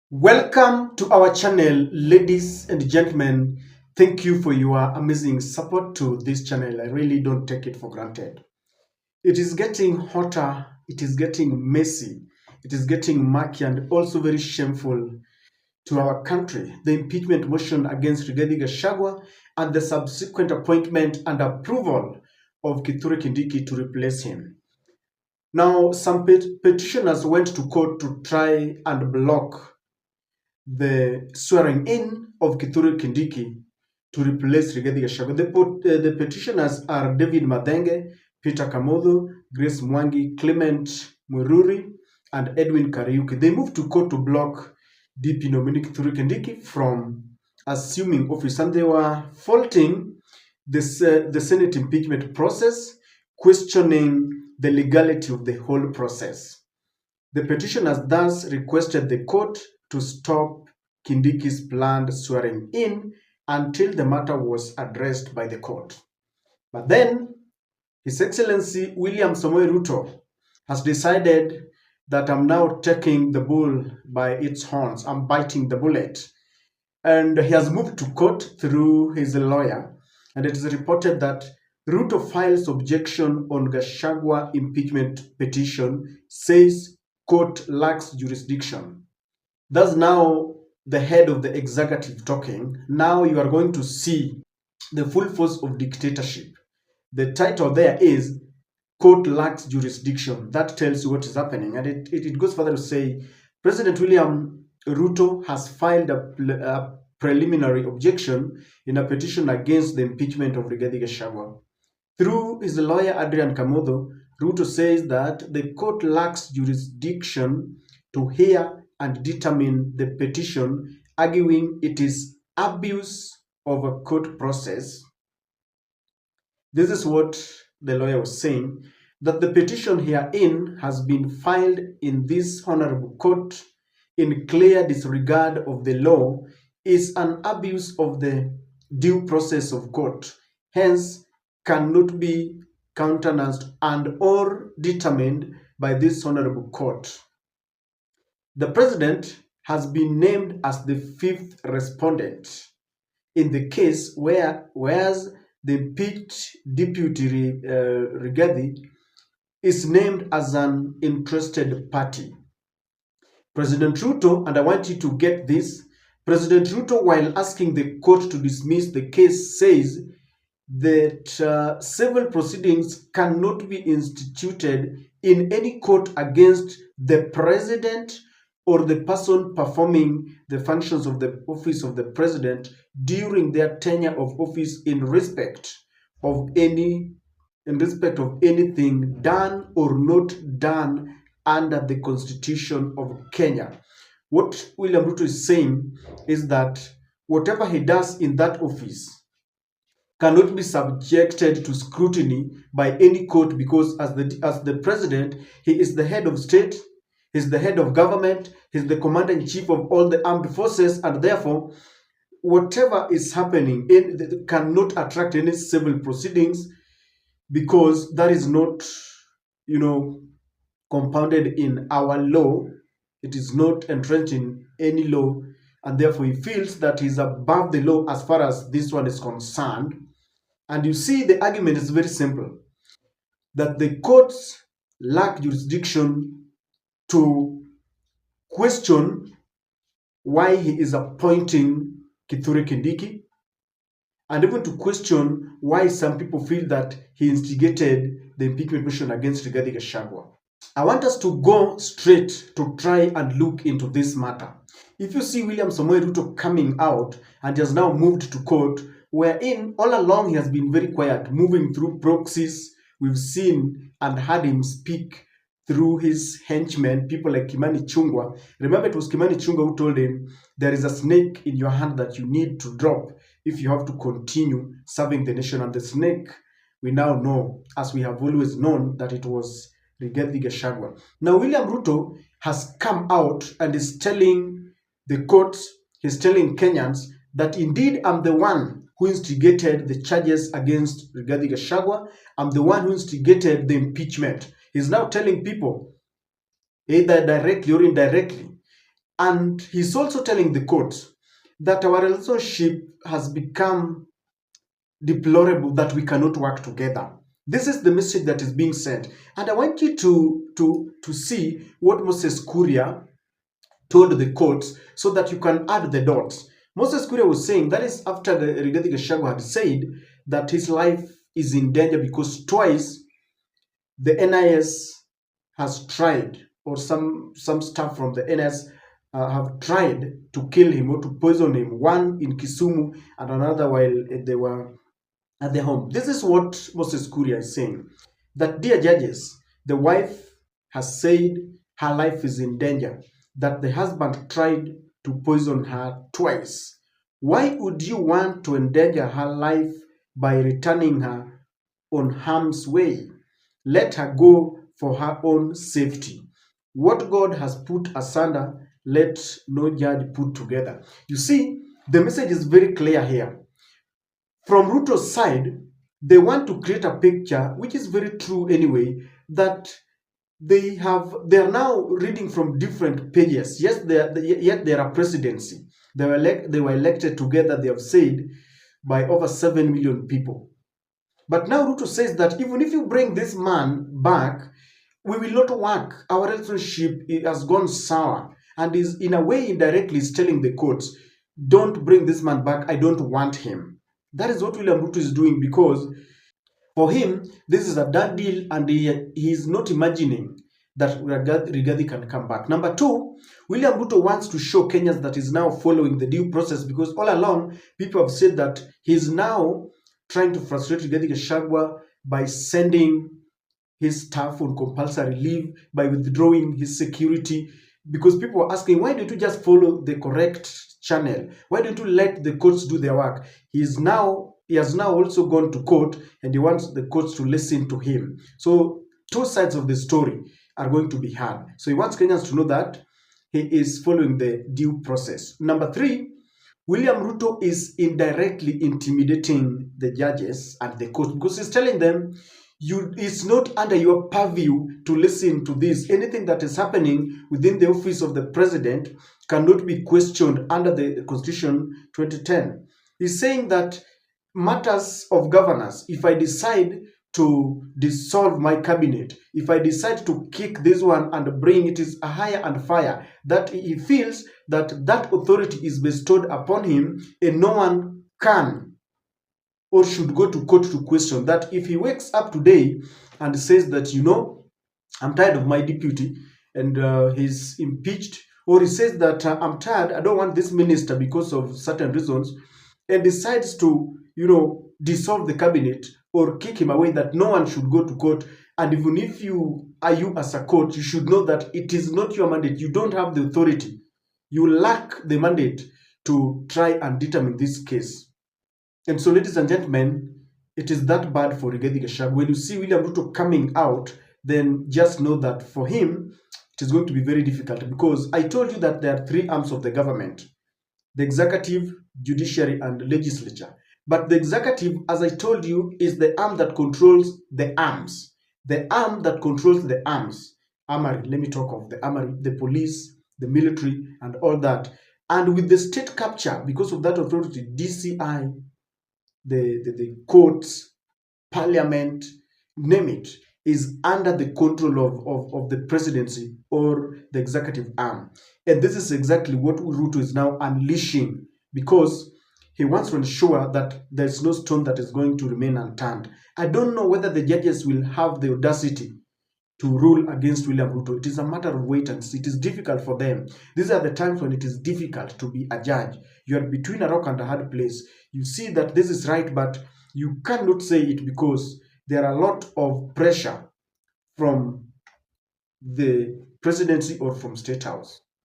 Welcome to our channel, ladies and gentlemen. Thank you for your amazing support to this channel. I really don't take it for granted. It is getting hotter, it is getting messy, it is getting murky and also very shameful to our country. The impeachment motion against Rigathi Gachagua and the subsequent appointment and approval of Kithure Kindiki to replace him. Now, some petitioners went to court to try and block the swearing in of Kithure Kindiki to replace Rigathi Gachagua. The petitioners are David Madenge, Peter Kamodo, Grace Mwangi, Clement Mururi, and Edwin Kariuki. They moved to court to block DP nominee Kithure Kindiki from assuming office, and they were faulting the Senate impeachment process, questioning the legality of the whole process. The petitioners thus requested the court to stop Kindiki's planned swearing in until the matter was addressed by the court. But then, His Excellency William Samoei Ruto has decided that I'm now taking the bull by its horns. I'm biting the bullet. And he has moved to court through his lawyer. And it is reported that Ruto files objection on Gachagua impeachment petition, says court lacks jurisdiction. That's now the head of the executive talking. Now you are going to see the full force of dictatorship. The title there is court lacks jurisdiction. That tells you what is happening. And it goes further to say President William Ruto has filed a preliminary objection in a petition against the impeachment of Rigathi Gachagua. Through his lawyer Adrian Kamodo, Ruto says that the court lacks jurisdiction to hear and determine the petition, arguing it is abuse of a court process. This is what the lawyer was saying, that the petition herein has been filed in this honorable court in clear disregard of the law, is an abuse of the due process of court, hence cannot be countenanced and or determined by this honorable court. The president has been named as the fifth respondent in the case whereas the impeached deputy Rigathi is named as an interested party. President Ruto, and I want you to get this, President Ruto, while asking the court to dismiss the case, says that civil proceedings cannot be instituted in any court against the president or the person performing the functions of the office of the president during their tenure of office in respect of anything done or not done under the Constitution of Kenya. What William Ruto is saying is that whatever he does in that office cannot be subjected to scrutiny by any court, because as the president, he is the head of state, he's the head of government, he's the commander-in-chief of all the armed forces, and therefore, whatever is happening cannot attract any civil proceedings, because that is not, compounded in our law. It is not entrenched in any law, and therefore he feels that he's above the law as far as this one is concerned. And you see, the argument is very simple, that the courts lack jurisdiction to question why he is appointing Kithure Kindiki, and even to question why some people feel that he instigated the impeachment motion against Rigathi Gachagua. I want us to go straight to try and look into this matter. If you see William Samoei Ruto coming out and he has now moved to court, wherein all along he has been very quiet, moving through proxies. We've seen and heard him speak through his henchmen, people like Kimani Ichung'wah. Remember, it was Kimani Ichung'wah who told him, there is a snake in your hand that you need to drop if you have to continue serving the nation. And the snake, we now know, as we have always known, that it was Rigathi Gachagua. Now, William Ruto has come out and is telling the courts, he's telling Kenyans, that indeed I'm the one who instigated the charges against Rigathi Gachagua. I'm the one who instigated the impeachment. He's now telling people, either directly or indirectly, And he's also telling the court that our relationship has become deplorable, that we cannot work together. This is the message that is being sent. And I want you to see what Moses Kuria told the courts so that you can add the dots. Moses Kuria was saying that is after the Rigathi Gachagua had said that his life is in danger because twice the NIS has tried, or some staff from the NIS have tried to kill him or to poison him, one in Kisumu and another while they were at their home. This is what Moses Kuria is saying, that dear judges, the wife has said her life is in danger, that the husband tried to poison her twice. Why would you want to endanger her life by returning her on harm's way? Let her go for her own safety. What God has put asunder, let no judge put together. You see, the message is very clear here. From Ruto's side, they want to create a picture, which is very true anyway, that they are now reading from different pages. Yes, yet they are a presidency. They were elected together, they have said, by over 7 million people. But now Ruto says that even if you bring this man back, we will not work. Our relationship has gone sour, and is in a way indirectly is telling the courts, don't bring this man back. I don't want him. That is what William Ruto is doing, because for him, this is a done deal, and he is not imagining that Rigathi can come back. Number two, William Ruto wants to show Kenyans that he's now following the due process, because all along, people have said that he's now trying to frustrate Rigathi Gachagua by sending his staff on compulsory leave, by withdrawing his security, because people were asking, why don't you just follow the correct channel? Why don't you let the courts do their work? He has now also gone to court, and he wants the courts to listen to him. So two sides of the story are going to be heard. So he wants Kenyans to know that he is following the due process. Number three, William Ruto is indirectly intimidating the judges and the court, because he's telling them, it's not under your purview to listen to this. Anything that is happening within the office of the president cannot be questioned under the Constitution 2010. He's saying that matters of governance, if I decide to dissolve my cabinet, if I decide to kick this one and bring it is a higher and fire, that he feels that that authority is bestowed upon him, and no one can or should go to court to question that. If he wakes up today and says that, I'm tired of my deputy, and he's impeached, or he says that I'm tired, I don't want this minister because of certain reasons, and decides to, dissolve the cabinet or kick him away, that no one should go to court. And even if you as a court, you should know that it is not your mandate. You don't have the authority. You lack the mandate to try and determine this case. And so, ladies and gentlemen, it is that bad for Rigathi Gachagua. When you see William Ruto coming out, then just know that for him, it is going to be very difficult, because I told you that there are three arms of the government: the executive, judiciary, and legislature. But the executive, as I told you, is the arm that controls the arms. The arm that controls the arms. Armory, let me talk of the armory, the police, the military, and all that. And with the state capture, because of that authority, DCI, the courts, parliament, name it, is under the control of the presidency or the executive arm. And this is exactly what Ruto is now unleashing, because he wants to ensure that there's no stone that is going to remain unturned. I don't know whether the judges will have the audacity to rule against William Ruto. It is a matter of wait and see. It is difficult for them. These are the times when it is difficult to be a judge. You are between a rock and a hard place. You see that this is right, but you cannot say it, because there are a lot of pressure from the presidency or from State House.